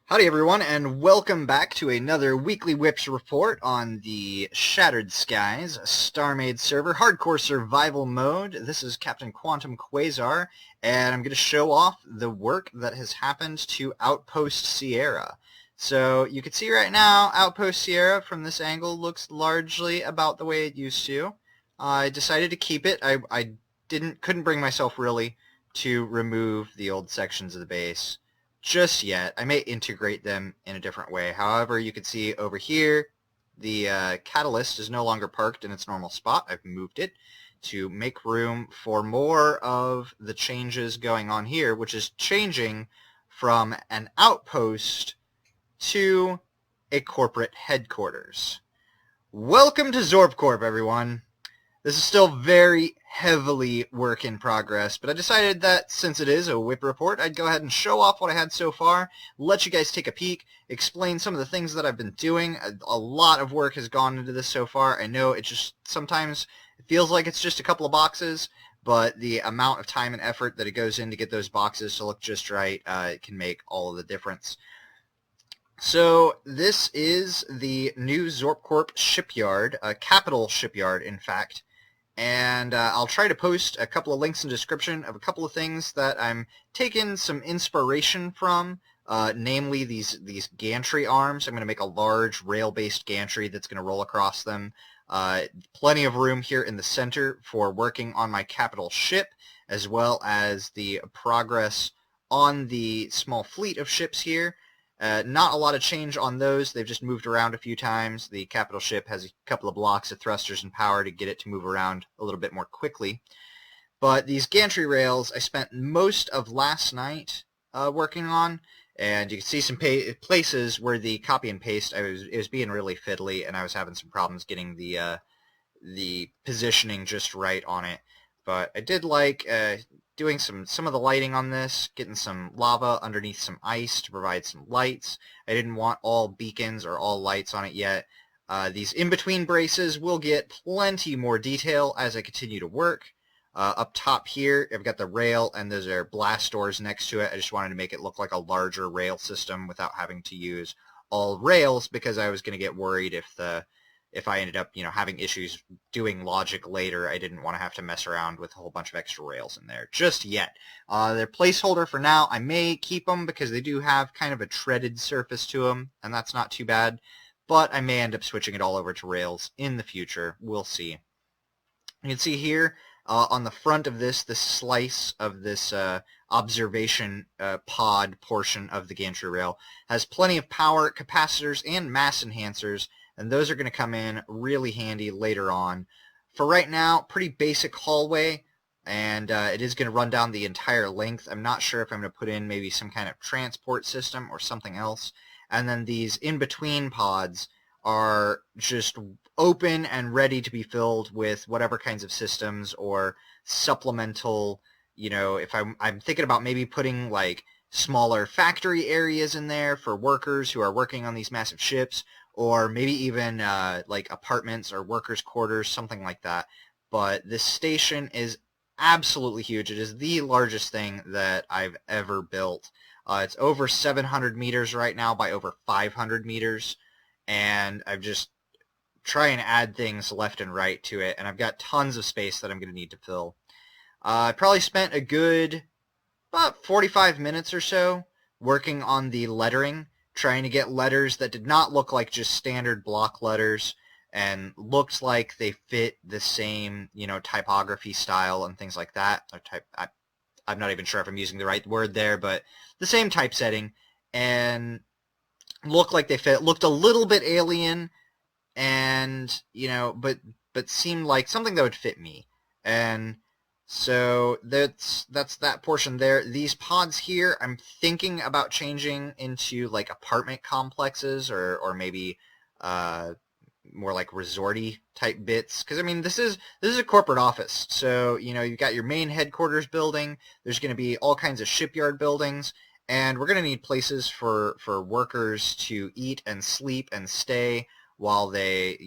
Howdy everyone, and welcome back to another Weekly Whips report on the Shattered Skies Starmade server, Hardcore Survival Mode. This is Captain Quantum Quasar, and I'm going to show off the work that has happened to Outpost Sierra. So you can see right now, Outpost Sierra from this angle looks largely about the way it used to. I decided to keep it. I couldn't bring myself really to remove the old sections of the base just yet. I may integrate them in a different way. However, you can see over here, the catalyst is no longer parked in its normal spot. I've moved it to make room for more of the changes going on here, which is changing from an outpost to a corporate headquarters. Welcome to Zorp Corp, everyone. This is still very heavily work in progress, but I decided that since it is a whip report, I'd go ahead and show off what I had so far, let you guys take a peek, explain some of the things that I've been doing. A lot of work has gone into this so far. I know it just sometimes it feels like it's just a couple of boxes, but the amount of time and effort that it goes in to get those boxes to look just right can make all of the difference. So this is the new Zorp Corp shipyard, capital shipyard in fact. And I'll try to post a couple of links in the description of a couple of things that I'm taking some inspiration from, namely these gantry arms. I'm going to make a large rail-based gantry that's going to roll across them. Plenty of room here in the center for working on my capital ship, as well as the progress on the small fleet of ships here. Not a lot of change on those. They've just moved around a few times. The capital ship has a couple of blocks of thrusters and power to get it to move around a little bit more quickly. But these gantry rails I spent most of last night working on, and you can see some places where the copy and paste, it was being really fiddly, and I was having some problems getting the positioning just right on it. But I did like doing some of the lighting on this, getting some lava underneath some ice to provide some lights. I didn't want all beacons or all lights on it yet. These in-between braces will get plenty more detail as I continue to work. Up top here, I've got the rail, and those are blast doors next to it. I just wanted to make it look like a larger rail system without having to use all rails, because I was going to get worried if I ended up, having issues doing logic later. I didn't want to have to mess around with a whole bunch of extra rails in there just yet. They're placeholder for now. I may keep them because they do have kind of a treaded surface to them, and that's not too bad. But I may end up switching it all over to rails in the future. We'll see. You can see here on the front of this slice of this observation pod portion of the gantry rail has plenty of power, capacitors, and mass enhancers, and those are going to come in really handy later on. For right now, pretty basic hallway, and it is going to run down the entire length. I'm not sure if I'm going to put in maybe some kind of transport system or something else. And then these in-between pods are just open and ready to be filled with whatever kinds of systems or supplemental, if I'm thinking about maybe putting like smaller factory areas in there for workers who are working on these massive ships, or maybe even like apartments or workers' quarters, something like that. But this station is absolutely huge. It is the largest thing that I've ever built. It's over 700 meters right now by over 500 meters, and I've just try and add things left and right to it, and I've got tons of space that I'm going to need to fill. I probably spent a good about 45 minutes or so working on the lettering, trying to get letters that did not look like just standard block letters and looked like they fit the same, typography style and things like that. I'm not even sure if I'm using the right word there, but the same typesetting, and looked like they fit. Looked a little bit alien, and but seemed like something that would fit me. And so that's that portion there. These pods here, I'm thinking about changing into like apartment complexes, or maybe more like resorty type bits, because I mean this is a corporate office, so you've got your main headquarters building. There's going to be all kinds of shipyard buildings, and we're going to need places for workers to eat and sleep and stay while they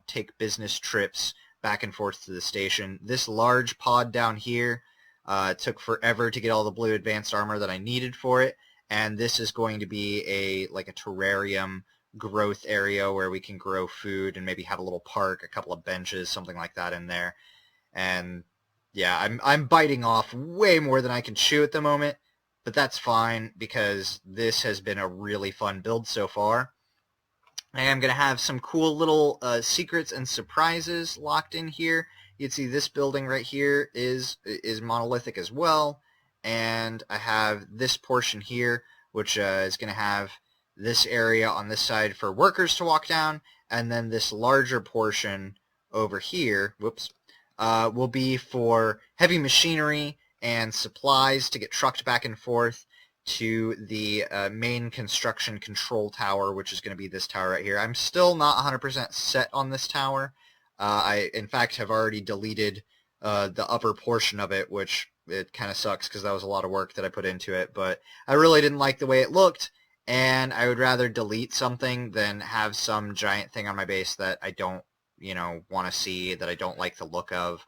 take business trips back and forth to the station. This large pod down here took forever to get all the blue advanced armor that I needed for it, and this is going to be like a terrarium growth area where we can grow food and maybe have a little park, a couple of benches, something like that in there. And yeah, I'm biting off way more than I can chew at the moment, but that's fine because this has been a really fun build so far. I am going to have some cool little secrets and surprises locked in here. You can see this building right here is monolithic as well, and I have this portion here, which is going to have this area on this side for workers to walk down, and then this larger portion over here, will be for heavy machinery and supplies to get trucked back and forth to the main construction control tower, which is going to be this tower right here. I'm still not 100% set on this tower. I, in fact, have already deleted the upper portion of it, which it kind of sucks because that was a lot of work that I put into it, but I really didn't like the way it looked, and I would rather delete something than have some giant thing on my base that I don't, want to see, that I don't like the look of.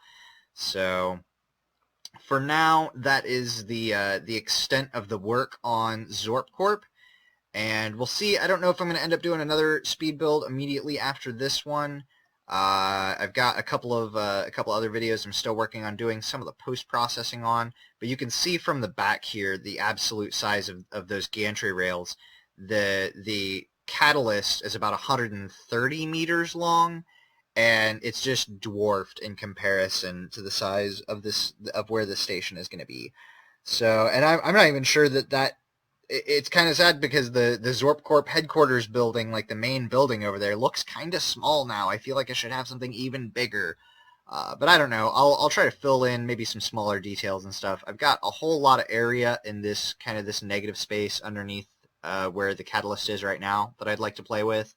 So for now, that is the extent of the work on Zorp Corp, and we'll see. I don't know if I'm going to end up doing another speed build immediately after this one. I've got a couple other videos I'm still working on doing some of the post-processing on, but you can see from the back here the absolute size of those gantry rails. The catalyst is about 130 meters long, and it's just dwarfed in comparison to the size of where the station is going to be. So, and I'm not even sure that it's kind of sad because the Zorp Corp headquarters building, like the main building over there, looks kind of small now. I feel like I should have something even bigger. But I don't know. I'll try to fill in maybe some smaller details and stuff. I've got a whole lot of area in this negative space underneath where the catalyst is right now that I'd like to play with.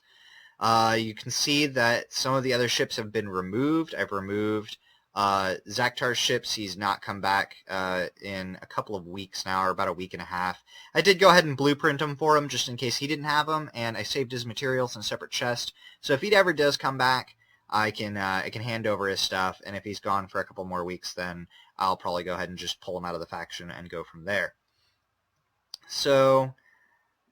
You can see that some of the other ships have been removed. I've removed Zaktar's ships. He's not come back in a couple of weeks now, or about a week and a half. I did go ahead and blueprint them for him just in case he didn't have them, and I saved his materials in a separate chest. So if he ever does come back, I can hand over his stuff, and if he's gone for a couple more weeks, then I'll probably go ahead and just pull him out of the faction and go from there. So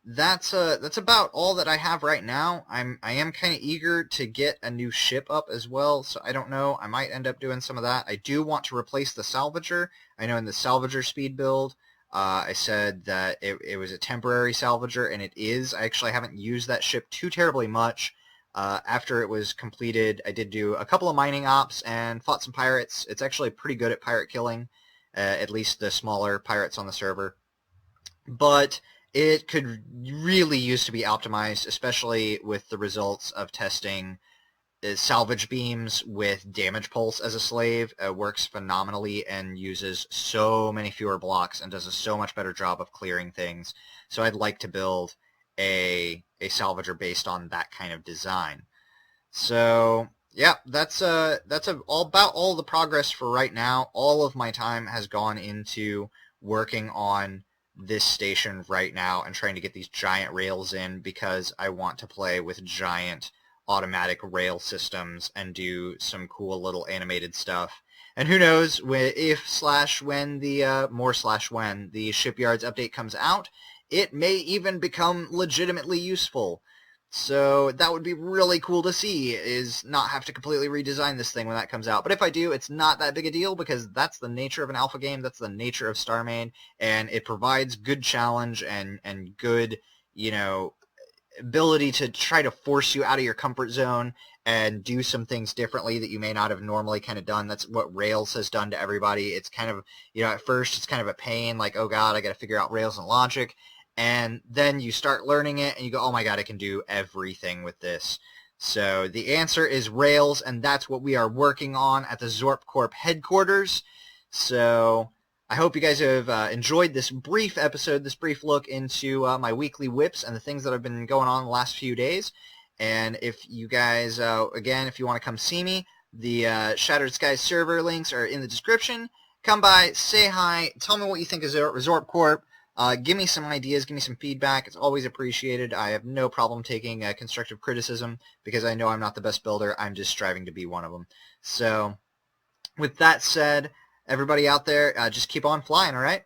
that's about all that I have right now. I am kind of eager to get a new ship up as well, so I don't know. I might end up doing some of that. I do want to replace the Salvager. I know in the Salvager speed build, I said that it was a temporary Salvager, and it is. I actually haven't used that ship too terribly much. After it was completed, I did do a couple of mining ops and fought some pirates. It's actually pretty good at pirate killing, at least the smaller pirates on the server. But it could really use to be optimized, especially with the results of testing salvage beams with damage pulse as a slave. It works phenomenally and uses so many fewer blocks and does a so much better job of clearing things. So I'd like to build a salvager based on that kind of design. So yeah, that's about all the progress for right now. All of my time has gone into working on this station right now and trying to get these giant rails in because I want to play with giant automatic rail systems and do some cool little animated stuff. And who knows when the shipyards update comes out, it may even become legitimately useful. So that would be really cool to see, is not have to completely redesign this thing when that comes out. But if I do, it's not that big a deal because that's the nature of an alpha game. That's the nature of Starmade, and it provides good challenge and good, ability to try to force you out of your comfort zone and do some things differently that you may not have normally kind of done. That's what Rails has done to everybody. It's kind of, at first it's kind of a pain, like, oh god, I got to figure out Rails and logic. And then you start learning it, and you go, oh my god, I can do everything with this. So the answer is Rails, and that's what we are working on at the Zorp Corp headquarters. So I hope you guys have enjoyed this brief episode, this brief look into my weekly whips and the things that have been going on the last few days. And if you guys, again, if you want to come see me, the Shattered Skies server links are in the description. Come by, say hi, tell me what you think of Zorp Corp. Give me some ideas, give me some feedback. It's always appreciated. I have no problem taking constructive criticism because I know I'm not the best builder. I'm just striving to be one of them. So with that said, everybody out there, just keep on flying, all right?